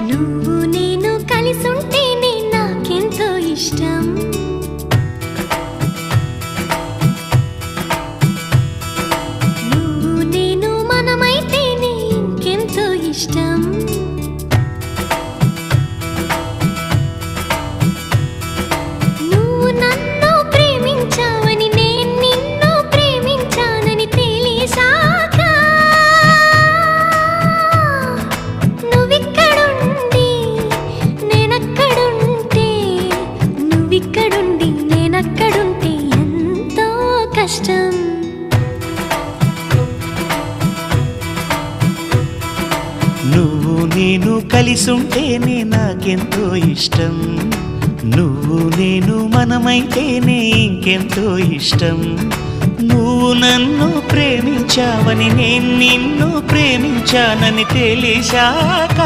నువ్వు నేను కలిసుంటేనే నాకెంతో ఇష్టం. నువ్వు నేను మనమైతేనే ఇంకెంతో ఇష్టం. నువ్వు నన్ను ప్రేమించావని నేను నిన్ను ప్రేమించానని తెలిసాక నువ్విక్కడుండి నేనక్కడుంటే నువ్విక్కడుండి నేనక్కడుంటే ఎంతో కష్టం. నువ్వు నేను కలిసుంటేనే నాకెంతో ఇష్టం. నువ్వు నేను మనమైతేనే ఇంకెంతో ఇష్టం. నువ్వు నన్ను ప్రేమించావని నేను నిన్ను ప్రేమించానని తెలిసాక